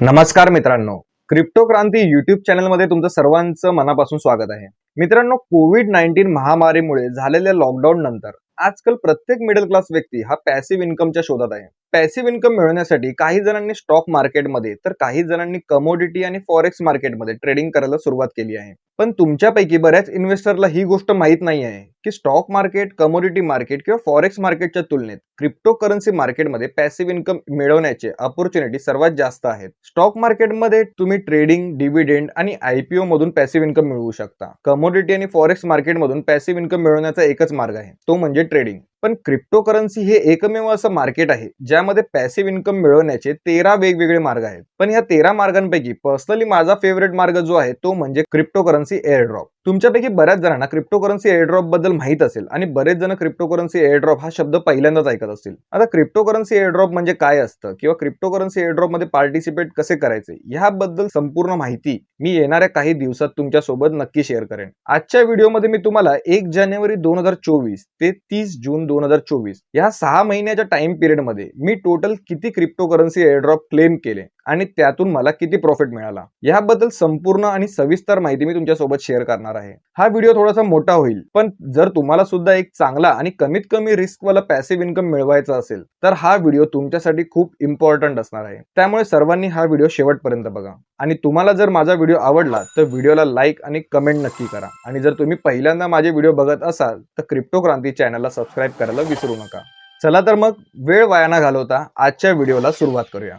नमस्कार मित्रांनो, क्रिप्टो क्रांती युट्यूब चॅनलमध्ये तुमचं सर्वांचं मनापासून स्वागत आहे. मित्रांनो, कोविड-19 महामारीमुळे झालेल्या लॉकडाऊन नंतर आजकाल प्रत्येक मिडल क्लास व्यक्ती हा पॅसिव्ह इन्कमच्या शोधात आहे. पॅसिव्ह इन्कम मिळवण्यासाठी काही जणांनी स्टॉक मार्केटमध्ये तर काही जणांनी कमोडिटी आणि फॉरेक्स मार्केटमध्ये ट्रेडिंग करायला सुरुवात केली आहे. पण तुमच्यापैकी बऱ्याच इन्व्हेस्टरला ही गोष्ट माहीत नाही आहे की स्टॉक मार्केट, कमोडिटी मार्केट किंवा फॉरेक्स मार्केटच्या तुलनेत क्रिप्टो करन्सी मार्केटमध्ये पॅसिव्ह इन्कम मिळवण्याचे अपॉर्च्युनिटी सर्वात जास्त आहेत. स्टॉक मार्केटमध्ये तुम्ही ट्रेडिंग, डिव्हिडेंड आणि आयपीओ मधून पॅसिव्ह इन्कम मिळवू शकता. कमोडिटी आणि फॉरेक्स मार्केटमधून पॅसिव्ह इन्कम मिळवण्याचा एकच मार्ग आहे, तो म्हणजे ट्रेडिंग. पण क्रिप्टो करन्सी हे एकमेव असं मार्केट आहे ज्यामध्ये पॅसिव्ह इन्कम मिळवण्याचे 13 वेगवेगळे मार्ग आहेत. पण या 13 मार्गांपैकी पर्सनली माझा फेवरेट मार्ग जो आहे तो म्हणजे क्रिप्टो करन्सी एअरड्रॉप. तुमच्यापैकी बऱ्याच जणांना क्रिप्टो करन्सी एअरड्रॉप बद्दल माहित असेल आणि बरेच जण क्रिप्टो करन्सी एअरड्रॉप हा शब्द पहिल्यांदाच ऐकत असतील. आता क्रिप्टो करन्सी एअरड्रॉप म्हणजे काय असतं किंवा क्रिप्टो करन्सी एअरड्रॉप मध्ये पार्टिसिपेट कसे करायचे याबद्दल संपूर्ण माहिती मी येणाऱ्या काही दिवसात तुमच्या सोबत नक्की शेअर करेन. आजच्या व्हिडिओमध्ये मी तुम्हाला 1 जानेवारी 2024 ते 30 जून 2024 या 6 महिन्याच्या टाइम पिरियड मध्ये मी टोटल किती क्रिप्टो करन्सी एअरड्रॉप क्लेम केले आणि त्यातून मला किती प्रॉफिट मिळाला याबद्दल संपूर्ण आणि सविस्तर माहिती मी तुमच्या सोबत शेअर करणार आहे. हा व्हिडिओ थोडासा मोठा होईल, पण जर तुम्हाला सुद्धा एक चांगला आणि कमीत कमी रिस्क वाला पॅसिव्ह इन्कम मिळवायचा असेल तर हा व्हिडिओ तुमच्यासाठी खूप इम्पॉर्टंट असणार आहे. त्यामुळे सर्वांनी हा व्हिडिओ शेवटपर्यंत बघा. आणि तुम्हाला जर माझा व्हिडिओ आवडला तर व्हिडिओला लाईक आणि कमेंट नक्की करा. आणि जर तुम्ही पहिल्यांदा माझे व्हिडिओ बघत असाल तर क्रिप्टो क्रांती चॅनलला सबस्क्राईब करायला विसरू नका. चला तर मग वेळ वाया न घालवता आजच्या व्हिडिओला सुरुवात करूया.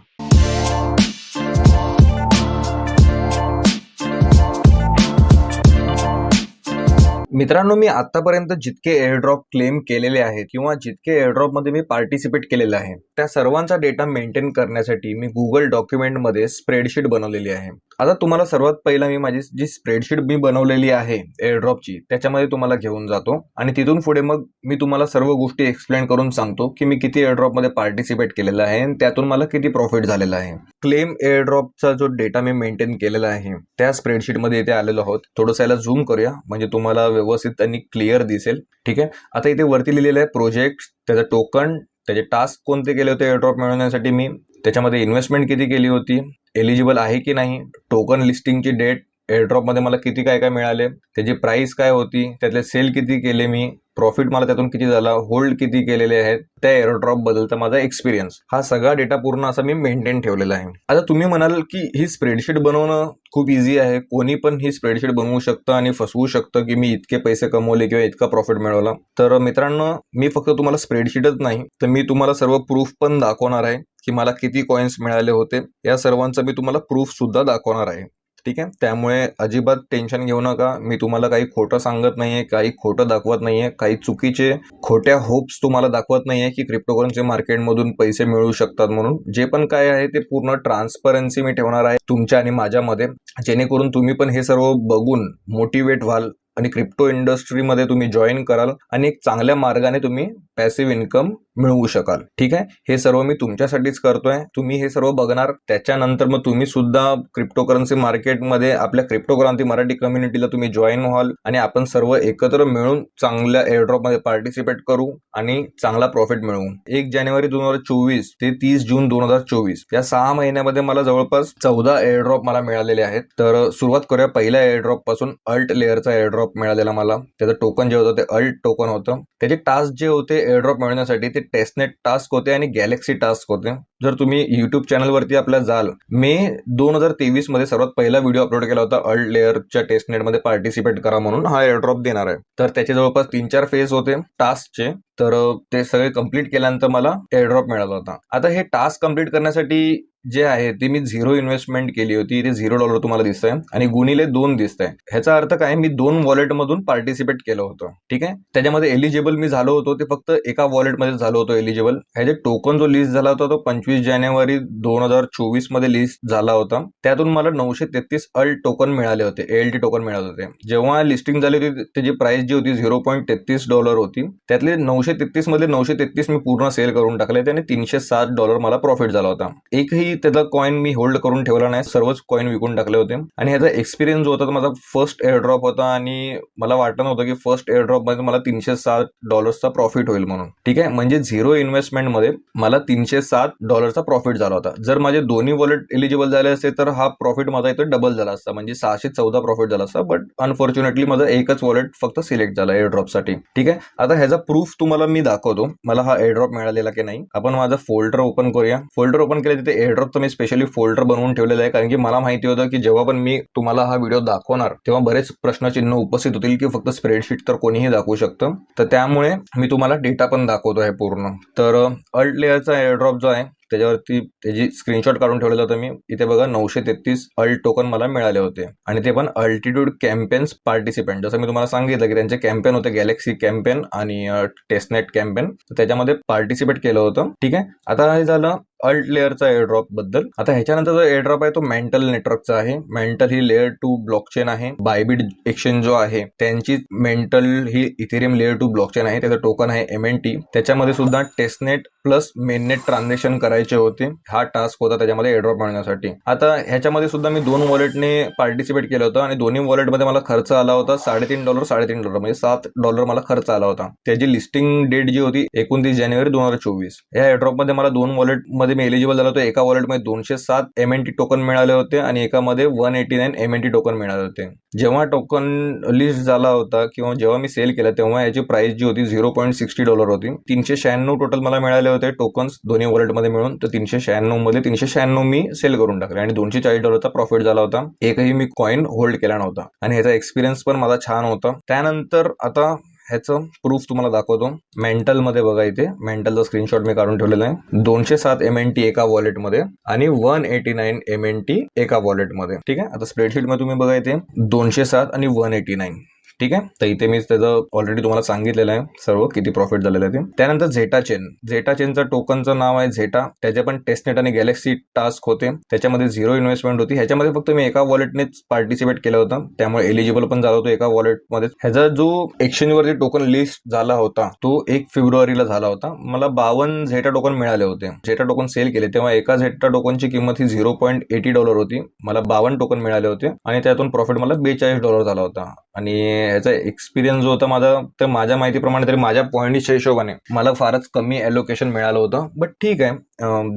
मित्रांनो, मी आतापर्यंत जितके एअरड्रॉप क्लेम केलेले आहेत किंवा जितके एअरड्रॉप मध्ये मी पार्टिसिपेट केलेलं आहे त्या सर्वांचा डेटा मेंटेन करण्यासाठी मी गुगल डॉक्युमेंट मध्ये स्प्रेडशीट बनवलेली आहे. आता तुम्हाला सर्वात पहिला मी माझी जी स्प्रेडशीट मी बनवलेली आहे एअरड्रॉपची त्याच्यामध्ये तुम्हाला घेऊन जातो आणि तिथून पुढे मग मी तुम्हाला सर्व गोष्टी एक्सप्लेन करून सांगतो की मी किती एअरड्रॉप मध्ये पार्टिसिपेट केलेला आहे आणि त्यातून मला किती प्रॉफिट झालेला आहे. क्लेम एअरड्रॉपचा जो डेटा मी मेंटेन केलेला आहे त्या स्प्रेडशीट मध्ये इथे आलेलो आहोत. थोडंसं याला झूम करूया म्हणजे तुम्हाला व्यवस्थित आणि क्लिअर दिसेल. ठीक आहे, आता इथे वरती लिहिलेलं आहे प्रोजेक्ट, त्याचं टोकन, त्याचे टास्क कोणते केले होते एअरड्रॉप मिळवण्यासाठी मी, त्याच्यामध्ये इन्व्हेस्टमेंट किती केली होती, एलिजिबल आहे की नाही, टोकन लिस्टिंगची डेट, एअरड्रॉप मध्ये मला किती काय काय मिळाले, त्याची प्राइस काय होती, त्यातले सेल किती केले मी, प्रॉफिट मला त्यातून किती झाला, होल्ड किती केलेले आहेत, त्या एअरड्रॉप बद्दलचा माझा एक्सपिरियन्स, हा सगळा डेटा पूर्ण असा मी मेंटेन ठेवलेला आहे. आता तुम्ही म्हणाल की ही स्प्रेडशीट बनवणं खूप इझी आहे, कोणी पण ही स्प्रेडशीट बनवू शकतं आणि फसवू शकतं की मी इतके पैसे कमवले किंवा इतका प्रॉफिट मिळवला. तर मित्रांनो, मी फक्त तुम्हाला स्प्रेडशीटच नाही तर मी तुम्हाला सर्व प्रूफ पण दाखवणार आहे की मला किती कॉइन्स मिळाले होते. या सर्वांचा मी तुम्हाला प्रूफ सुद्धा दाखवणार आहे. ठीक आहे, त्यामुळे अजिबात टेन्शन घेऊ नका. मी तुम्हाला काही खोटं सांगत नाहीये, काही खोटं दाखवत नाहीये, काही चुकीचे खोट्या होप्स तुम्हाला दाखवत नाहीये की क्रिप्टोकरन्सी मार्केटमधून पैसे मिळू शकतात म्हणून. जे पण काय आहे ते पूर्ण ट्रान्सपरन्सी मी ठेवणार आहे तुमच्या आणि माझ्यामध्ये, जेणेकरून तुम्ही पण हे सर्व बघून मोटिवेट व्हाल आणि क्रिप्टो इंडस्ट्रीमध्ये तुम्ही जॉईन कराल आणि एक चांगल्या मार्गाने तुम्ही पॅसिव्ह इन्कम मिळवू शकाल. ठीक आहे, हे सर्व मी तुमच्यासाठीच करतोय. तुम्ही हे सर्व बघणार, त्याच्यानंतर मग तुम्ही सुद्धा क्रिप्टो करन्सी मार्केटमध्ये आपल्या क्रिप्टो क्रांती मराठी कम्युनिटीला तुम्ही जॉईन व्हाल आणि आपण सर्व एकत्र मिळून चांगल्या एअरड्रॉप मध्ये पार्टिसिपेट करू आणि चांगला प्रॉफिट मिळवू. 1 जानेवारी 2024 ते 30 जून 2024 या 6 महिन्यामध्ये मला जवळपास 14 एअरड्रॉप मला मिळालेले आहेत. तर सुरुवात करूया पहिल्या एअरड्रॉप पासून. अल्ट लेअरचा एअरड्रॉप मिळालेला मला. त्याचं टोकन जे होतं ते अल्ट टोकन होतं. त्याचे टास्क जे होते एअरड्रॉप मिळवण्यासाठी ते टेस्टनेट टास्क होते आणि गॅलेक्सी टास्क होते. जर तुम्ही युट्यूब चॅनलवरती आपल्या जाल, मे 2023 मध्ये सर्वात पहिला व्हिडिओ अपलोड केला होता अल्ट लेअरच्या टेस्टनेट मध्ये पार्टिसिपेट करा म्हणून, हा एअरड्रॉप देणार आहे. तर त्याचे जवळपास 3-4 फेज होते टास्कचे. तर ते सगळे कंप्लीट केल्यानंतर मला एअरड्रॉप मिळाला होता. आता हे टास्क कंप्लीट करण्यासाठी जे आहे ते मी 0 इन्व्हेस्टमेंट केली होती. ते $0 तुम्हाला दिसतंय आणि गुणिले 2 दिसतंय. ह्याचा अर्थ काय, मी 2 वॉलेट मधून पार्टिसिपेट केलं होतं. ठीक आहे, त्याच्यामध्ये एलिजिबल मी झालो होतो ते फक्त एका वॉलेट मध्ये झालो होतो एलिजिबल. ह्याचे टोकन जो लिस्ट झाला होता तो 25 जानेवारी 2024 मध्ये लिस्ट झाला होता. त्यातून मला 933 अल्ट टोकन मिळाले होते, ALT टोकन मिळाले होते. जेव्हा लिस्टिंग झाली होती त्याची प्राइस जी होती $0.33 होती. त्यातले 933 मध्ये 933 मी पूर्ण सेल करून टाकले आणि $307 मला प्रॉफिट झाला होता. एकही त्याचा कॉइन मी होल्ड करून ठेवला नाही, सर्वच कॉइन विकून टाकले होते. आणि ह्याचा एक्सपिरियन्स जो होता तो माझा फर्स्ट एअरड्रॉप होता आणि मला वाटत नव्हतं की फर्स्ट एअरड्रॉप मध्ये मला $307 प्रॉफिट होईल म्हणून. ठीक आहे, म्हणजे झिरो इन्व्हेस्टमेंट मध्ये मला $307 प्रॉफिट झाला होता. जर माझे दोन्ही वॉलेट एलिजिबल झाले असते तर हा प्रॉफिट माझा इथे डबल झाला असता, म्हणजे 614 प्रॉफिट झाला असता. बट अनफॉर्च्युनेटली माझा एकच वॉलेट फक्त सिलेक्ट झाला एअरड्रॉप साठी. ठीक आहे, आता ह्याचा प्रूफ तुम्हाला मी दाखवतो मला हा एअरड्रॉप मिळालेला की नाही. आपण माझा फोल्डर ओपन करूया. फोल्डर ओपन केलं तिथे एअरड्रॉपचं मी स्पेशली फोल्डर बनवून ठेवलेलं आहे, कारण की मला माहिती होतं की जेव्हा पण मी तुम्हाला हा व्हिडिओ दाखवणार तेव्हा बरेच प्रश्नचिन्ह उपस्थित होतील की फक्त स्प्रेडशीट तर कोणीही दाखवू शकतं. तर त्यामुळे मी तुम्हाला डेटा पण दाखवतो आहे पूर्ण. तर अल्ट लेअरचा एअरड्रॉप जो आहे त्याच्यावरती त्याची स्क्रीनशॉट काढून ठेवलेलं होतं मी. इथे बघा 933 अल्ट टोकन मला मिळाले होते आणि ते पण अल्टिट्यूड कॅम्पेन्स पार्टिसिपेंट. जसं मी तुम्हाला सांगितलं की त्यांचे कॅम्पेन होते, गॅलेक्सी कॅम्पेन आणि टेस्टनेट कॅम्पेन, त्याच्यामध्ये पार्टिसिपेट केलं होतं. ठीक आहे, आता हे झालं अल्ट लेअरचा एअरड्रॉप बद्दल. आता ह्याच्यानंतर जो एअरड्रॉप आहे तो मेंटल नेटवर्कचा आहे. मेंटल ही लेअर 2 ब्लॉकचेन आहे. बायबिट एक्सचेंज जो आहे त्यांची मेंटल ही इथेरियम लेअर 2 ब्लॉकचेन आहे. त्याचं टोकन आहे MNT. त्याच्यामध्ये सुद्धा टेस्टनेट प्लस मेननेट ट्रान्झॅक्शन करायचे होते. हा टास्क होता त्याच्यामध्ये एअरड्रॉप मिळण्यासाठी. आता ह्याच्यामध्ये सुद्धा मी 2 वॉलेटने पार्टिसिपेट केलं होतं आणि दोन्ही वॉलेटमध्ये मला खर्च आला होता $3.5 म्हणजे $7 मला खर्च आला होता. त्याची लिस्टिंग डेट जी होती 29 जानेवारी 2024. या एअरड्रॉपमध्ये मला 2 वॉलेटमध्ये मी एलिजिबल झालो होतो. एका वॉलेटमध्ये 207 MNT टोकन मिळाले होते आणि एकामध्ये 189 MNT टोकन मिळाले होते. जेव्हा टोकन लिस्ट झाला होता किंवा जेव्हा मी सेल केला तेव्हा याची प्राइस जी होती $0.60 होती. 396 टोटल मला मिळाले होते टोकन्स दोन्ही वॉलेटमध्ये मिळून. तर 396 मध्ये 396 मी सेल करून टाकले आणि $240 प्रॉफिट झाला होता. एकही मी कॉइन होल्ड केला नव्हता आणि ह्याचा एक्सपिरियन्स पण माझा छान होता. त्यानंतर आता ह्याचं प्रूफ तुम्हाला दाखवतो. मेंटल मध्ये बघा, इथे मेंटलचा स्क्रीनशॉट मी काढून ठेवलेला आहे. 207 MNT एका वॉलेटमध्ये आणि 189 MNT एका वॉलेटमध्ये. ठीक आहे, आता स्प्रेडशीट मध्ये तुम्ही बघा इथे 207 आणि 189. ठीक आहे, तर इथे मी त्याचं ऑलरेडी तुम्हाला सांगितलेलं आहे सर्व किती प्रॉफिट झालेलं आहे ते. त्यानंतर झेटा चेनचं टोकनचं नाव आहे झेटा. त्याचे पण टेस्टनेट आणि गॅलेक्सी टास्क होते. त्याच्यामध्ये झिरो इन्व्हेस्टमेंट होती. ह्याच्यामध्ये फक्त मी एका वॉलेटनेच पार्टिसिपेट केलं होतं, त्यामुळे एलिजिबल पण झाला होतो एका वॉलेटमध्ये. ह्याचा जो एक्सचेंजवरती टोकन लिस्ट झाला होता तो 1 फेब्रुवारीला झाला होता. मला 52 झेटा टोकन मिळाले होते. झेटा टोकन सेल केले तेव्हा एका झेटा टोकनची किंमत ही $0.80 होती. मला 52 टोकन मिळाले होते आणि त्यातून प्रॉफिट मला $42 झाला होता. आणि ह्याचा एक्सपिरियन्स जो होता माझा, तर माझ्या माहितीप्रमाणे तरी माझ्या पॉईंटच्या हिशोबाने मला फारच कमी ॲलोकेशन मिळालं होतं. बट ठीक आहे,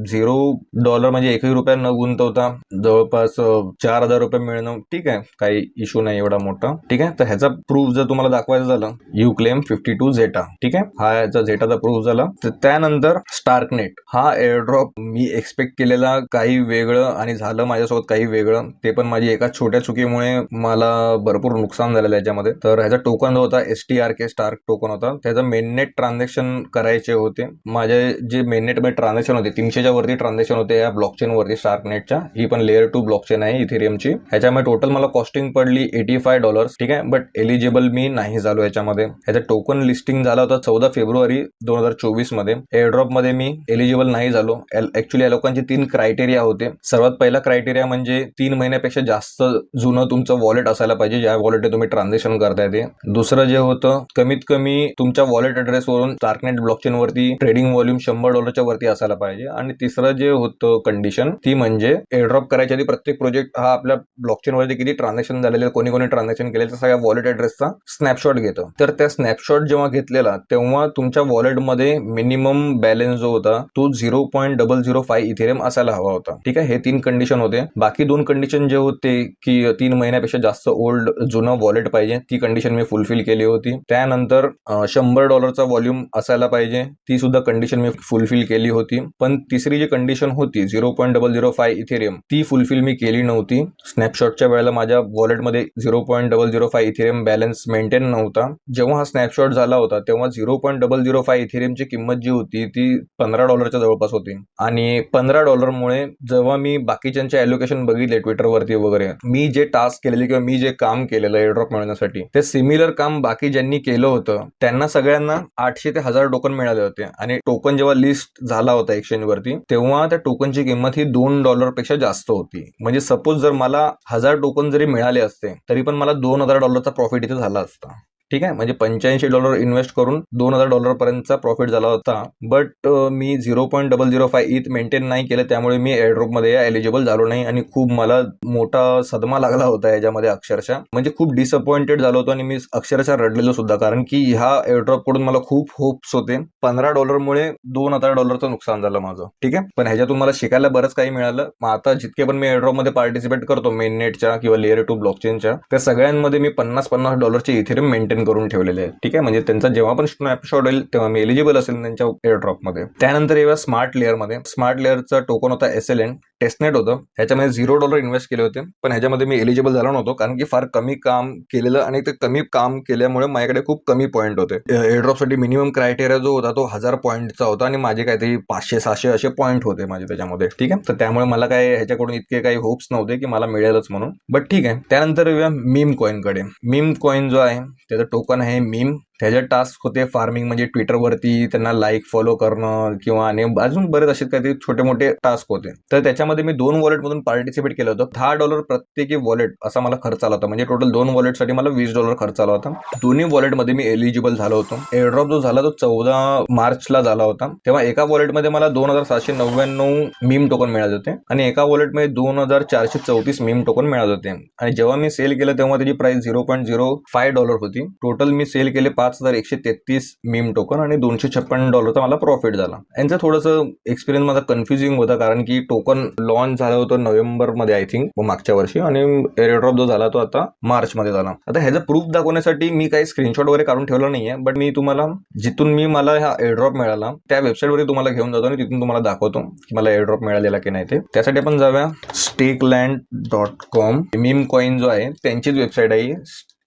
$0 म्हणजे एकही रुपया न गुंतवता जवळपास $4,000 मिळणं ठीक आहे, काही इश्यू नाही एवढा मोठा. ठीक आहे, तर ह्याचा प्रूफ जर तुम्हाला दाखवायचं झालं, यू क्लेम 52 झेटा. ठीक आहे, हा याचा झेटाचा प्रूफ झाला. तर त्यानंतर स्टार्कनेट हा एअरड्रॉप मी एक्सपेक्ट केलेला काही वेगळं आणि झालं माझ्यासोबत काही वेगळं. ते पण माझी एका छोट्या चुकीमुळे मला भरपूर नुकसान झालेलं याच्यामध्ये. तर ह्याचा टोकन जो होता STRK स्टार्क टोकन होता. त्याचं मेननेट ट्रान्झॅक्शन करायचे होते. माझे जे मेननेट मध्ये ट्रान्झॅक्शन होते 300च्या वरती ट्रान्झॅक्शन होते या ब्लॉकचेन वरती स्टार्कनेटच्या. ही पण लेअर 2 ब्लॉकचेन आहे इथेरियमची. ह्याच्यामध्ये टोटल मला कॉस्टिंग पडली $85. ठीक आहे, बट एलिजिबल मी नाही झालो याच्यामध्ये. ह्याचं टोकन लिस्टिंग झाला होता 14 फेब्रुवारी 2024 मध्ये. एअरड्रॉप मध्ये मी एलिजिबल नाही झालो. ऍक्च्युली या लोकांचे 3 क्रायटेरिया होते. सर्वात पहिला क्रायटेरिया म्हणजे 3 महिन्यापेक्षा जास्त जुनं तुमचं वॉलेट असायला पाहिजे, ज्या वॉलेट तुम्ही ट्रान्झॅक्शन करताय ते. दुसरं जे होतं, कमीत कमी तुमच्या वॉलेट ऍड्रेस वरून स्टार्कनेट ब्लॉकचेन वरती ट्रेडिंग व्हॉल्यूम $100 वरती असायला पाहिजे. आणि तिसरं जे होतं कंडिशन, ती म्हणजे एअरड्रॉप करायच्या आधी प्रत्येक प्रोजेक्ट हा आपल्या ब्लॉकचेन वरती किती ट्रान्झॅक्शन झालेले, कोणी ट्रान्झॅक्शन केले, सगळ्या वॉलेट ऍड्रेसचा स्नॅपशॉट घेतं. तर त्या स्नॅपशॉट जेव्हा घेतलेला तेव्हा तुमच्या वॉलेटमध्ये मिनिमम बॅलन्स जो होता तो 0.005 इथेरियम असायला हवा होता. ठीक आहे, हे 3 कंडिशन होते. बाकी 2 कंडिशन जे होते की 3 महिन्यापेक्षा जास्त ओल्ड जुनं वॉलेट पाहिजे, ती कंडिशन मी फुलफिल केली होती. त्यानंतर $100 व्हॉल्यूम असायला पाहिजे, ती सुद्धा कंडिशन मी फुलफिल केली होती. पण तिसरी जी कंडिशन होती 0.005 इथेरियम, ती फुलफिल मी केली नव्हती. स्नॅपशॉटच्या वेळेला माझ्या वॉलेटमध्ये 0.005 इथेरियम बॅलन्स मेंटेन नव्हता. जेव्हा हा स्नॅपशॉट झाला होता तेव्हा 0.005 इथेरियमची किंमत जी होती ती $15च्या जवळपास होती. आणि $15 मुळे जेव्हा मी बाकीच्यांचे ॲलोकेशन बघितले ट्विटरवरती वगैरे, मी जे टास्क केलेले किंवा मी जे काम केलेलं एअरड्रॉप मिळवण्यासाठी, ते सिमिलर काम बाकी ज्यांनी केलं होतं त्यांना सगळ्यांना 800 ते 1000 टोकन मिळाले होते. आणि टोकन जेव्हा लिस्ट झाला होता एक्सचेंज वरती तेव्हा त्या टोकनची किंमत ही $2 पेक्षा जास्त होती. म्हणजे सपोज जर मला 1000 टोकन जरी मिळाले असते तरी पण मला $2000 प्रॉफिट इथे झाला असता. ठीक आहे, म्हणजे $85 इन्व्हेस्ट करून $2000 पर्यंतचा प्रॉफिट झाला होता. बट मी 0.005 ETH मेंटेन नाही केलं, त्यामुळे मी एअरड्रॉप मध्ये एलिजिबल झालो नाही आणि खूप मला मोठा सदमा लागला होता याच्यामध्ये अक्षरशः. म्हणजे खूप डिसअपॉइंटेड झालो होतो आणि मी अक्षरशः रडलेलो सुद्धा, कारण की ह्या एअरड्रॉप कडून मला खूप होप्स होते. $15 मुळे $2000 नुकसान झालं माझं. ठीक आहे, पण ह्याच्यातून मला शिकायला बरंच काही मिळालं. मग आता जितके पण मी एअरड्रॉप मध्ये पार्टिसिपेट करतो मेननेटच्या किंवा लेअर 2 ब्लॉकचेनच्या, त्या सगळ्यांमध्ये मी $50 इथेरियम मेंटेन करून ठेवलेले आहे. ठीक आहे, म्हणजे त्यांचा जेव्हा पण स्नॅपशॉट येईल तेव्हा मी एलिजिबल असेल त्यांच्या एअरड्रॉप मध्ये. त्यानंतर येऊया स्मार्ट लेअर मध्ये. स्मार्ट लेअरचा टोकन होता SLN, टेस्टनेट होतं. ह्याच्यामध्ये $0 इन्व्हेस्ट केले होते, पण ह्याच्यामध्ये मी एलिजिबल झालो नव्हतो, कारण की फार कमी काम केलेलं आणि ते कमी काम केल्यामुळे माझ्याकडे खूप कमी पॉईंट होते. एअरड्रॉपसाठी मिनिमम क्रायटेरिया जो होता तो 1000 पॉईंटचा होता आणि माझे काहीतरी 500-600 असे पॉईंट होते माझे त्याच्यामध्ये. ठीक आहे, तर त्यामुळे मला काय ह्याच्याकडून इतके काही होप्स नव्हते की मला मिळेलच म्हणून. बट ठीक आहे. त्यानंतर येऊया मीम कॉईनकडे. मीम कॉईन जो आहे त्याचं टोकन आहे मीम. त्याचे टास्क होते फार्मिंग, म्हणजे ट्विटरवरती त्यांना लाईक फॉलो करणं किंवा आणि अजून बरेच असे काहीतरी छोटे मोठे टास्क होते. तर त्याच्यामध्ये मी 2 वॉलेटमधून पार्टिसिपेट केलं होतं. $10 प्रत्येकी वॉलेट असा मला खर्च आला होता, म्हणजे टोटल 2 वॉलेटसाठी मला $20 खर्च आला होता. दोन्ही वॉलेटमध्ये मी एलिजिबल झालो होतो. एअरड्रॉप जो झाला तो 14 मार्चला झाला होता. तेव्हा एका वॉलेटमध्ये मला 2799 मीम टोकन मिळाले होते आणि एका वॉलेटमध्ये 2434 मीम टोकन मिळाले होते. आणि जेव्हा मी सेल केलं तेव्हा त्याची प्राइस $0.05 होती. टोटल मी सेल केले 5133 मीम टोकन आणि $256 मला प्रॉफिट झाला. यांचं थोडंसं एक्सपिरियन्स माझा कन्फ्युजिंग होता, कारण की टोकन लॉन्च झालं होतं नोव्हेंबरमध्ये आय थिंक मागच्या वर्षी, आणि एअरड्रॉप जो झाला तो आता मार्चमध्ये झाला. आता ह्याचं प्रूफ दाखवण्यासाठी मी काही स्क्रीनशॉट वगैरे काढून ठेवलं नाहीये, बट मी तुम्हाला जिथून मला हा एअरड्रॉप मिळाला त्या वेबसाईटवरती तुम्हाला घेऊन जातो आणि तिथून तुम्हाला दाखवतो की मला एअरड्रॉप मिळालेला की नाही ते. त्यासाठी आपण जाऊया stakeland.com. मीम कॉइन जो आहे त्यांचीच वेबसाईट आहे.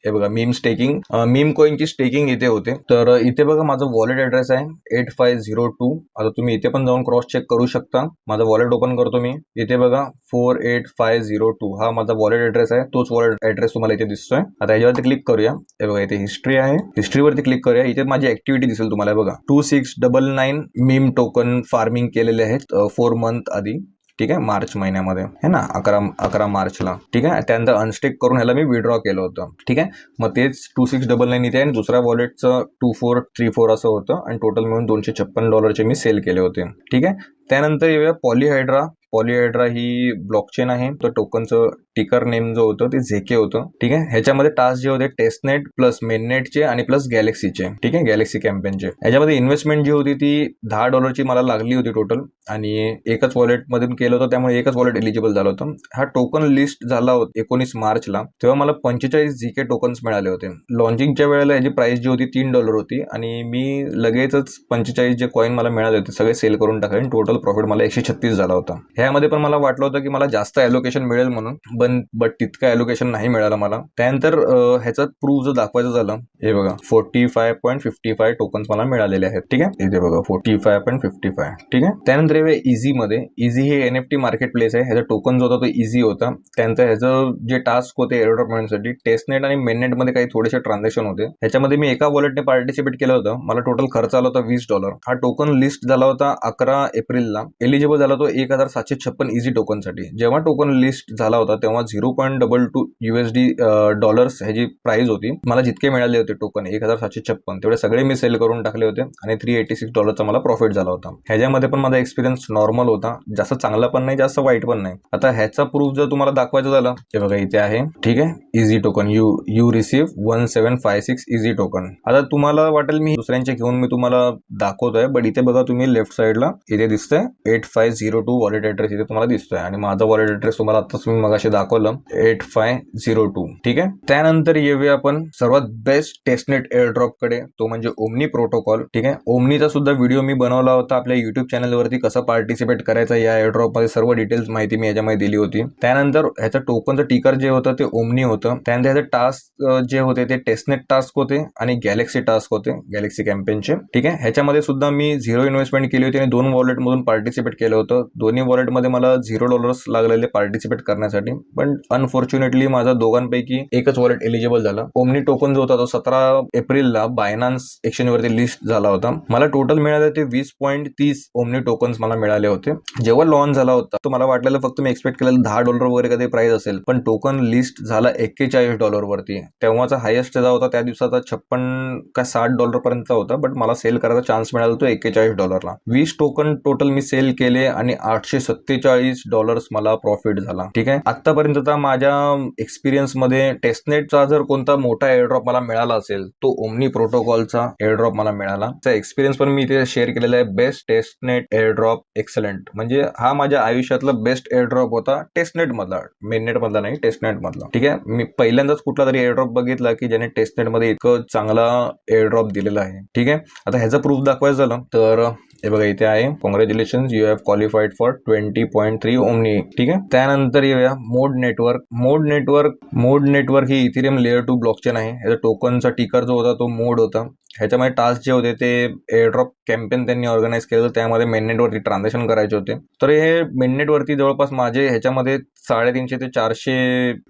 हे बघा, मीम कॉइनची स्टेकिंग इथे होते. तर इथे बघा माझा वॉलेट ऍड्रेस आहे 8502. आता तुम्ही इथे पण जाऊन क्रॉस चेक करू शकता. माझा वॉलेट ओपन करतो मी. इथे बघा 48502 हा माझा वॉलेट ऍड्रेस आहे. तोच वॉलेट ऍड्रेस तुम्हाला इथे दिसतोय. आता याच्यावरती क्लिक करूया. हे बघा इथे हिस्ट्री आहे. हिस्ट्रीवरती क्लिक करूया. इथे माझी ऍक्टिव्हिटी दिसेल तुम्हाला. बघा 2699 मीम टोकन फार्मिंग केलेले आहेत 4 मंथ आधी. ठीक आहे, मार्च महिन्यामध्ये है ना, 11 मार्चला. ठीक आहे, त्यानंतर अनस्टेक करून ह्याला मी विड्रॉ केलं होतं. ठीक आहे, मग तेच 2699 इथे आणि दुसऱ्या वॉलेटचं 2434 असं होतं आणि टोटल मिळून $256 मी सेल केले होते. ठीक आहे, त्यानंतर येऊया पॉलीहायड्रा ही ब्लॉकचेन आहे. तर टोकनचं टिकर नेम जो होतं ते झेके होतं. ठीक आहे, ह्याच्यामध्ये टास्क जे होते टेस्टनेट प्लस मेननेटचे आणि प्लस गॅलेक्सीचे. ठीक आहे, गॅलेक्सी कॅम्पेनचे. ह्याच्यामध्ये इन्व्हेस्टमेंट जी होती ती $10 मला लागली होती टोटल, आणि एकच वॉलेट मधून केलं होतं, त्यामुळे एकच वॉलेट एलिजिबल झालं होतं. हा टोकन लिस्ट झाला होता 19 मार्चला. तेव्हा मला 45 जीके टोकन्स मिळाले होते. लॉन्चिंगच्या वेळेला याची प्राइस जी होती $3 होती आणि मी लगेचच 45 जे कॉइन मला मिळाले होते सगळे सेल करून टाकले आणि टोटल प्रॉफिट मला 136 झाला होता. ह्यामध्ये पण मला वाटलं होतं की मला जास्त ॲलोकेशन मिळेल म्हणून, बट तितकं ॲलोकेशन नाही मिळालं मला. त्यानंतर ह्याचा प्रूफ जर दाखवायचं झालं, हे बघा 45.55 टोकन्स मला मिळालेले आहेत. ठीक आहे, इथे बघा 45.55. ठीक आहे, त्यानंतर इझी मध्ये. इझी हे NFT मार्केट प्लेस आहे. ह्याचा टोकन जो होता तो इझी होता. त्यानंतर ह्याचं जे टास्क होते एअरड्रॉप मिळण्यासाठी टेस्टनेट आणि मेननेट मध्ये काही थोडेसे ट्रान्झॅक्शन होते. ह्याच्यामध्ये मी एका वॉलेटने पार्टिसिपेट केलं होतं. मला टोटल खर्च आला होता $20. हा टोकन लिस्ट झाला होता 11 एप्रिलला. एलिजिबल झाला तो 1756 इझी टोकनसाठी. जेव्हा टोकन लिस्ट झाला होता तेव्हा $0.22 डॉलर्स ह्याची प्राइस होती. मला जितके मिळाले होते टोकन 1756 तेवढे सगळे मी सेल करून टाकले होते आणि $386 मला प्रॉफिट झाला होता. ह्याच्यामध्ये पण माझा एक्सपिरियन्स नॉर्मल होता, जास्त चांगला पण नाही जास्त वाईट पण नाही. आता ह्याचा प्रूफ जर तुम्हाला दाखवायचं झालं, हे बघा इथे आहे. ठीक आहे, easy token you receive 1756 easy token. आता तुम्हाला वाटेल मी दुसऱ्यांचे घेऊन मी तुम्हाला दाखवतोय, बट इथे बघा तुम्ही लेफ्ट साईडला इथे दिसतंय 8502 वॉलेट ऍड्रेस इथे तुम्हाला दिसतोय आणि माझा वॉलेट ऍड्रेस तुम्हाला आताच मी मगाशी दाखवलं 8502. ठीक आहे, त्यानंतर येऊया आपण सर्वात बेस्ट टेस्टनेट एअरड्रॉप कडे, तो म्हणजे ओमनी प्रोटोकॉल. ठीक आहे, ओमनीचा सुद्धा व्हिडिओ मी बनवला होता आपल्या युट्यूब चॅनलवरती. कसं पार्टिसिपेट करायचं या एअरड्रॉप मध्ये सर्व डिटेल्स माहिती मी याच्यामध्ये दिली होती. त्यानंतर ह्याचं टोकनचं टिकर जे होतं ते ओमनी होतं. त्यानंतर ह्याचे टास्क जे होते ते टेस्टनेट टास्क होते आणि गॅलेक्सी टास्क होते, गॅलेक्सी कॅम्पेनचे. ठीक आहे, ह्याच्यामध्ये सुद्धा मी 0 इन्व्हेस्टमेंट केली होती आणि 2 वॉलेट मधून पार्टिसिपेट केलं होतं. दोन्ही वॉलेटमध्ये मला $0 लागलेले पार्टिसिपेट करण्यासाठी. पण अनफॉर्च्युनेटली माझा दोघांपैकी एकच वॉलेट एलिजिबल झाला. ओमनी टोकन जो होता तो 17 एप्रिलला बायनान्स एक्सचेंजवरती लिस्ट झाला होता. मला टोटल मिळाले ते 20.30 ओमनी टोकन्स मला मिळाले होते. जेव्हा लॉन्च झाला होता तो मला वाटलेलं फक्त मी एक्सपेक्ट केलेलं $10 वगैरे कधी प्राइस असेल, पण टोकन लिस्ट झाला $41 वरती. तेव्हाचा हायेस्ट त्याचा होता त्या दिवसाचा 56 का $60 पर्यंत होता, बट मला सेल करायचा चान्स मिळाला तो $41ला. 20 टोकन टोटल मी सेल केले आणि $847 मला प्रॉफिट झाला. ठीक आहे. आतापर्यंत माझ्या एक्सपिरियन्स मध्ये टेस्टनेटचा जर कोणता मोठा एअरड्रॉप मला मिळाला असेल तो ओमनी प्रोटोकॉलचा एअरड्रॉप मला मिळाला. त्याचा एक्सपिरियन्स पण मी इथे शेअर केलेला आहे. बेस्ट टेस्टनेट एअरड्रॉप एक्सलंट, म्हणजे हा माझ्या आयुष्यातला बेस्ट एअरड्रॉप होता टेस्टनेट मधला, मेननेट मधला नाही, टेस्टनेट मधला. ठीक आहे. मी पहिल्यांदाच कुठला तरी एअरड्रॉप बघितला की ज्याने टेस्टनेट मध्ये इतकं चांगला एअरड्रॉप दिलेला आहे. ठीक आहे. आता ह्याचा प्रूफ दाखवायचं झालं तर हे बघा इथे आहे, congratulation you have qualified for 20.3 omni. ठीक आहे. त्यानंतर येऊया मोड नेटवर्क. मोड नेटवर्क ही इथेरियम लेअर 2 ब्लॉकचेन आहे. याचा टोकनचा टिकर जो होता तो मोड होता. ह्याच्यामध्ये टास्क जे होते ते एअरड्रॉप कॅम्पेन त्यांनी ऑर्गनाईज केलं, त्यामध्ये मेननेटवरती ट्रान्झॅक्शन करायचे होते. तर हे मेननेटवरती जवळपास माझे ह्याच्यामध्ये 350 ते 400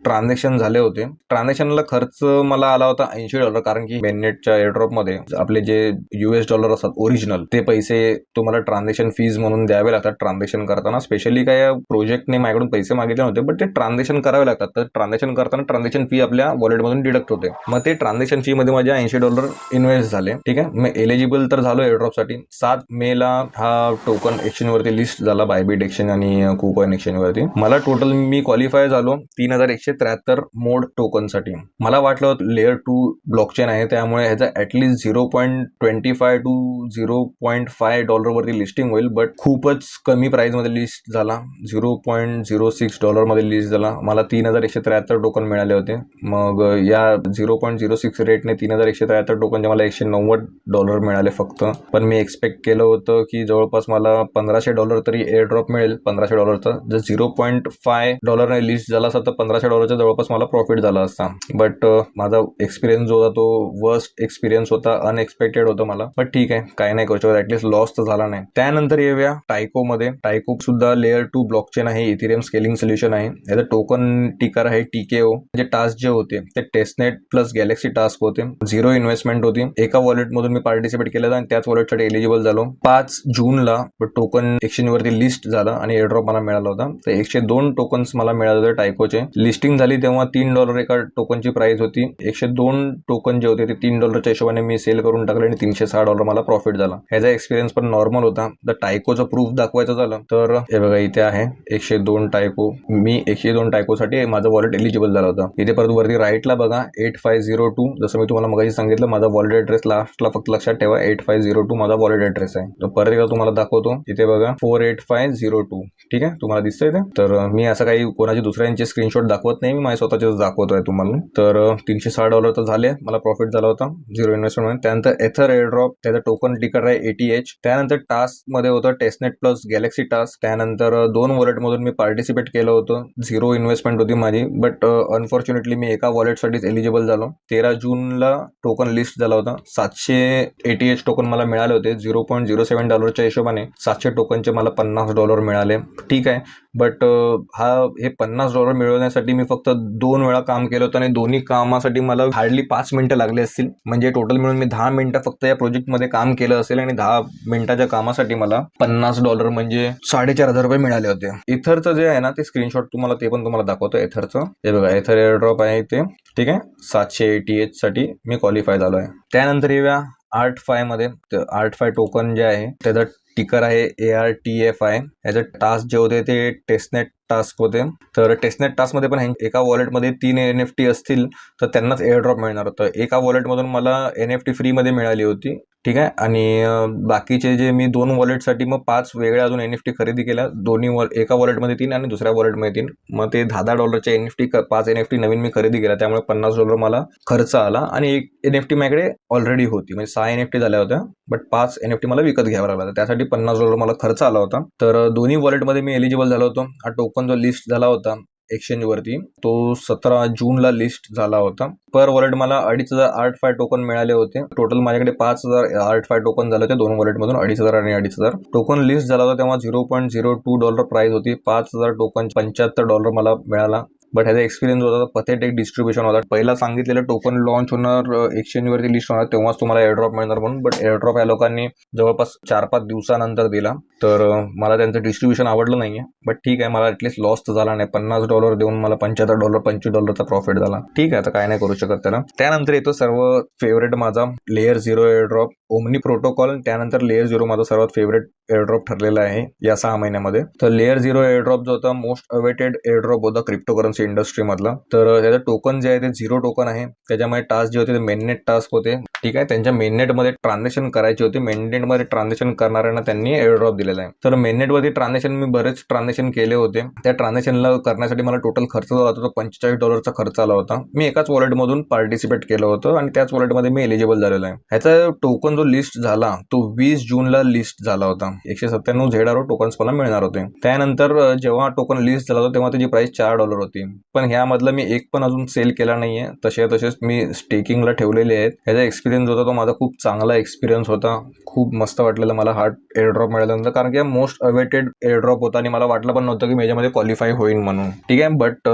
ट्रान्झॅक्शन झाले होते. ट्रान्झॅक्शनला खर्च मला आला होता $80, कारण की मेननेटच्या एअरड्रॉप मध्ये आपले जे $US असतात ओरिजिनल ते पैसे तुम्हाला ट्रान्झॅक्शन फीज म्हणून द्यावे लागतात ट्रान्झॅक्शन करताना. स्पेशली काय प्रोजेक्टने माझ्याकडून पैसे मागितले नव्हते, बट ते ट्रान्झॅक्शन करावे लागतात. तर ट्रान्झॅक्शन करताना ट्रान्झॅक्शन फी आपल्या वॉलेटमधून डिडक्ट होते. मग ते ट्रान्झॅक्शन फी मध्ये माझ्या $80 इन्व्हेस्ट झाले. ठीक आहे. मी एलिजिबल तर झालो एअरड्रॉप साठी. 7 मे ला हा टोकन एक्सचेंज वरती लिस्ट झाला, बायबिट एक्सचेंज आणि कुकॉइन एक्सचेंज वरती. मला टोटल मी क्वालिफाय झालो 3173 मोड टोकन साठी. मला वाटलं लेअर 2 ब्लॉकचेन आहे त्यामुळे ह्याचा ऍटलीस्ट $0.25 to $0.5 वरती लिस्टिंग होईल, बट खूपच कमी प्राइस मध्ये लिस्ट झाला. $0.06 मध्ये लिस्ट झाला. मला 3173 टोकन मिळाले होते. मग या 0.06 रेटने 3173 टोकनचे मला $190 मिळाले फक्त. पण मी एक्सपेक्ट केलं होतं की जवळपास मला $1500 तरी एअर ड्रॉप मिळेल. $1500चा जर $0.5 ने लिस्ट झाला असता तर $1500च्या जवळपास मला प्रॉफिट झाला असता. बट माझा एक्सपिरियन्स जो होता तो वर्स्ट एक्सपिरियन्स होता, अनएक्सपेक्टेड होतं मला. पण ठीक आहे, काही नाही करू शकत, ऍटलीस्ट लॉस तर झाला नाही. त्यानंतर येऊया टायको मध्ये. टायको सुद्धा लेअर 2 ब्लॉकचेन आहे, इथेरियम स्केलिंग सोल्युशन आहे. याचं टोकन टिकर आहे TKO. म्हणजे टास्क जे होते ते टेस्टनेट प्लस गॅलेक्सी टास्क होते. 0 इन्व्हेस्टमेंट होती. एका वॉलेट मधून मी पार्टिसिपेट केलं आणि त्याच वॉलेटसाठी एलिजिबल झालो. 5 जूनला टोकन एक्सचेंज वरती लिस्ट झाला आणि एअरड्रॉप मला मिळाला होता. तर 102 टोकन्स मला मिळाले होते टायकोचे. लिस्टिंग झाली तेव्हा $3 एका टोकनची प्राइस होती. 102 टोकन जे होते ते $3च्या हिशोबाने मी सेल करून टाकले आणि $306 मला प्रॉफिट झाला. ह्याचा एक्सपिरियन्स पण नॉर्मल होता. तर टायकोचं प्रूफ दाखवायचं झालं तर हे बघा इथे आहे 102 टायको. मी 102 टायकोसाठी माझं वॉलेट एलिजिबल झालं होतं. इथे परत वरती राईटला बघा 8502. जसं मी तुम्हाला मगाशी सांगितलं माझा वॉलेट ॲड्रेस लास्टला फक्त लक्षात ठेवा 8502 माझा वॉलेट ॲड्रेस आहे. तर परत एकदा तुम्हाला दाखवतो. इथे बघा 48502. ठीक आहे, तुम्हाला दिसतंय ते. तर मी असं काही कोणाची दुसऱ्यांचे स्क्रीनशॉट दाखवत नाही, मी माझ्या स्वतःचेच दाखवतोय तुम्हाला. तर $306 तर झाले, मला प्रॉफिट झाला होता 0 इन्व्हेस्टमेंट. त्यानंतर एथर एअरड्रॉप, त्याचं टोकन टिकर आहे ATH. त्यानंतर टास्क मध्ये होतं टेस्टनेट प्लस गॅलेक्सी टास्क. त्यानंतर 2 वॉलेट मधून मी पार्टिसिपेट केलं होतं. 0 इन्व्हेस्टमेंट होती माझी, बट अनफॉर्च्युनेटली मी एका वॉलेटसाठीच एलिजिबल झालो. 13 जूनला टोकन लिस्ट झाला होता. 700 ATH टोकन मला मिळाले होते. $0.07च्या हिशोबाने 700 टोकनचे मला $50 मिळाले. ठीक आहे, बट हे $50 मिळवण्यासाठी मी फक्त 2 वेळा काम केलं होतं आणि दोन्ही कामासाठी मला हार्डली 5 मिनिटं लागले असतील. म्हणजे टोटल मिळून मी 10 मिनिटं फक्त या प्रोजेक्टमध्ये काम केलं असेल आणि 10 मिनिटाच्या कामासाठी मला $50 म्हणजे $4500 मिळाले होते. इथरचं जे आहे ना ते स्क्रीनशॉट तुम्हाला ते पण तुम्हाला दाखवतो इथरचं. हे बघा इथर एअरड्रॉप आहे इथे. ठीक आहे, 700 ATH साठी मी क्वालिफाय झालो आहे. त्यानंतर येऊया ART5 मध्ये. ART5 टोकन जे आहे त्याचं टिकर आहे ARTFI. याचे टास्क जे होते ते टेस्टनेट टास्क होते. तर टेस्टनेट टास्क मध्ये पण एका वॉलेटमध्ये 3 NFT असतील तर त्यांनाच एअरड्रॉप मिळणार होतं. एका वॉलेटमधून मला NFT फ्री मध्ये मिळाली होती. ठीक आहे, आणि बाकीचे जे मी 2 वॉलेटसाठी मग 5 वेगळ्या अजून NFT खरेदी केल्या. एका वॉलेटमध्ये 3 आणि दुसऱ्या वॉलेटमध्ये 3. मग ते $10 NFT 5 NFT नवीन मी खरेदी केल्या, त्यामुळे $50 मला खर्च आला. आणि एक NFT माझ्याकडे ऑलरेडी होती, म्हणजे 6 NFT झाल्या होत्या, बट 5 NFT मला विकत घ्यावं लागला. त्यासाठी $50 मला खर्च आला होता. तर दोन्ही वॉलेटमध्ये मी एलिजिबल झालो होतो. हा टोकन जो लिस्ट झाला होता एक्सचेंज वरती तो 17 जूनला लिस्ट झाला होता. पर वॉलेट मला 2500 ART5 टोकन मिळाले होते. टोटल माझ्याकडे 5000 ART5 टोकन झाले होते 2 वॉलेटमधून. 2500 आणि 2500 टोकन लिस्ट झाला होता तेव्हा $0.02 प्राइस होती. 5000 टोकन $75 मला मिळाला. बट ह्याचा एक्सपिरियन्स होता पथेटिक डिस्ट्रीब्युशन होता. पहिला सांगितलेलं टोकन लॉन्च होणार, एक्सचेंजवरती लिस्ट होणार, तेव्हाच तुम्हाला एअरड्रॉप मिळणार म्हणून. बट एअरड्रॉप या लोकांनी जवळपास 4-5 दिवसानंतर दिला. तर मला त्यांचं डिस्ट्रीब्युशन आवडलं नाहीये. बट ठीक आहे, मला ॲटलीस्ट लॉस तर झाला नाही. $50 देऊन मला $75 $25 प्रॉफिट झाला. ठीक आहे, आता काय नाही करू शकत त्याला. त्यानंतर येतो सर्व फेवरेट माझा लेयर 0 एअरड्रॉप, ओमनी प्रोटोकॉल. त्यानंतर लेयर 0 माझा सर्वात फेवरेट एअरड्रॉप ठरलेला आहे या 6 महिन्यामध्ये. तर लेयर 0 एअरड्रॉप जो होता मोस्ट अवेटेड एअरड्रॉप होता क्रिप्टोकरन्सी इंडस्ट्री मधला. तर त्याचं टोकन जे आहे ते 0 टोकन आहे. त्याच्यामध्ये टास्क जे होते ते मेननेट टास्क होते. ठीक आहे, त्यांच्या मेननेटमध्ये ट्रान्झॅक्शन करायचे होते. मेननेटमध्ये ट्रान्झॅक्शन करणाऱ्यांना त्यांनी एअरड्रॉप दिलेला आहे. तर मेननेटमध्ये ट्रान्झॅक्शन मी बरेच ट्रान्झॅक्शन केले होते. त्या ट्रान्झॅक्शनला करण्यासाठी मला टोटल खर्च झाला होता तो $45 खर्च आला होता. मी एकाच वॉलेटमधून पार्टिसिपेट केलं होतं आणि त्याच वॉलेटमध्ये मी एलिजिबल झालेलो आहे. ह्याचा टोकन जो लिस्ट झाला तो 20 जूनला लिस्ट झाला होता. 197 ZRO टोकन्स मला मिळणार होते. त्यानंतर जेव्हा टोकन लिस्ट झाला होता तेव्हा त्याची प्राइस $4 होती. पण ह्यामधलं मी एक पण अजून सेल केला नाहीये. तसेच मी स्टेकिंगला ठेवलेले आहेत. ह्याचा एक्सपिरियन्स होता तो माझा खूप चांगला एक्सपिरियन्स होता. खूप मस्त वाटलेलं मला हा एअरड्रॉप मिळाल्यानंतर, कारण की मोस्ट अवेटेड एअरड्रॉप होता आणि मला वाटलं पण नव्हतं की मी याच्यामध्ये क्वालिफाय होईल म्हणून. ठीक आहे, बट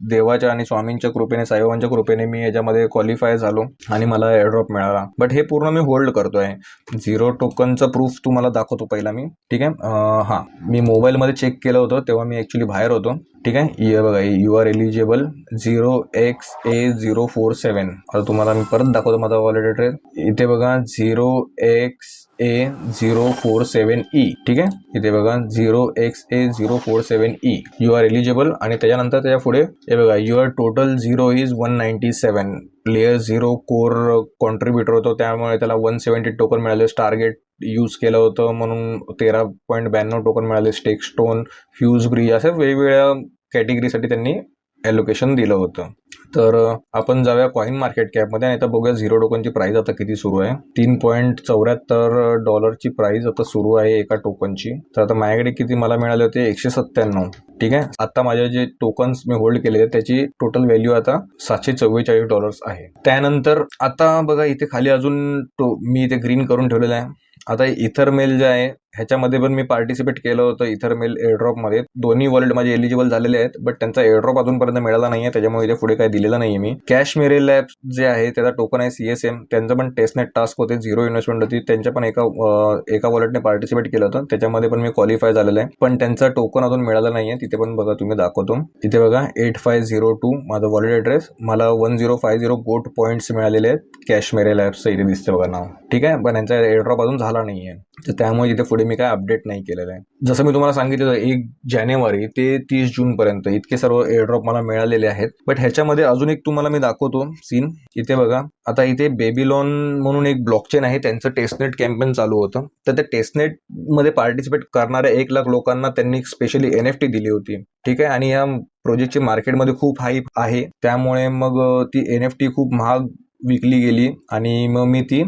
देवाच्या आणि स्वामींच्या कृपेने, साईबाबांच्या कृपेने मी याच्यामध्ये क्वालिफाय झालो आणि मला एअरड्रॉप मिळाला. बट हे पूर्ण मी होल्ड करतोय. 0 टोकनचं प्रूफ तुम्हाला दाखवतो पहिला मी. ठीक आहे, मी मोबाईलमध्ये चेक केलं होतं तेव्हा मी ॲक्च्युली बाहेर होतो. ठीक आहे, ये बघा, यू आर एलिजिबल 0xA047. आता तुम्हाला मी परत दाखवतो माझा वॉलेट ॲड्रेस. इथे बघा 0xA047E. ठीक आहे, इथे बघा 0xA047E, यू आर एलिजिबल. आणि त्याच्यानंतर त्याच्या पुढे हे बघा, your total 0 is 197. Layer 0 core contributor होतो त्यामुळे त्याला 170 टोकन मिळाले. टार्गेट यूज केलं होतं म्हणून 13.92 टोकन मिळाले. स्टेक स्टोन, फ्यूज ब्रिज, अशा वेगवेगळ्या कॅटेगरीसाठी त्यांनी ॲलोकेशन दिलं होतं. तर आपण जाऊया कॉइन मार्केट कॅपमध्ये आणि आता बघूया 0 टोकनची प्राइस आता किती सुरू आहे. $3.74 प्राइस आता सुरू आहे एका टोकनची. तर आता माझ्याकडे किती मला मिळाले होते, 197. ठीक आहे, आता माझे जे टोकन्स मी होल्ड केलेले त्याची टोटल व्हॅल्यू आता $744 आहे. त्यानंतर आता बघा इथे खाली अजून मी इथे ग्रीन करून ठेवलेलं आहे. आता इथरमेल जे आहे ह्याच्यामध्ये पण मी पार्टिसिपेट केलं होतं. इथरमेल एअरड्रॉपमध्ये दोन्ही वॉलेट माझे एलिजिबल झालेले आहेत. बट त्यांचा एअरड्रॉप अजूनपर्यंत मिळाला नाहीये, त्याच्यामुळे इथे पुढे काही दिलेलं नाहीये मी. कॅशमेरे लॅब्स जे आहे त्याचा टोकन आहे CSM. त्यांचं पण टेस्टनेट टास्क होते. 0 इन्व्हेस्टमेंट होती. त्यांच्या पण एका वॉलेटने पार्टिसिपेट केलं होतं. त्याच्यामध्ये पण मी क्वालिफाय झालेलं आहे. पण त्यांचा टोकन अजून मिळाला नाहीये. तिथे पण बघा, तुम्ही दाखवतो. इथे बघा 8502 माझा वॉलेट ॲड्रेस. मला 1050 गोट पॉईंट्स मिळालेले आहेत. कॅशमेरे लॅब्सचं इथे दिसते बघा नाव. ठीक आहे, पण यांचा एअरड्रॉप अजून झाला नाहीये. तर त्यामुळे इथे पुढे मी काय अपडेट नाही केलेलं आहे. जसं मी तुम्हाला सांगितलं 1 जानेवारी ते 30 जूनपर्यंत इतके सर्व एअरड्रॉप मला मिळालेले आहेत. बट ह्याच्यामध्ये अजून एक तुम्हाला मी दाखवतो सीन. इथे बघा, आता इथे बेबीलॉन म्हणून एक ब्लॉकचेन आहे, त्यांचं टेस्टनेट कॅम्पेन चालू होतं. तर त्या टेस्टनेटमध्ये पार्टिसिपेट करणाऱ्या 1 लाख लोकांना त्यांनी स्पेशली NFT दिली होती. ठीक आहे, आणि या प्रोजेक्टची मार्केटमध्ये खूप हाईप आहे. त्यामुळे मग ती NFT खूप महाग विकली गेली आणि मग मी ती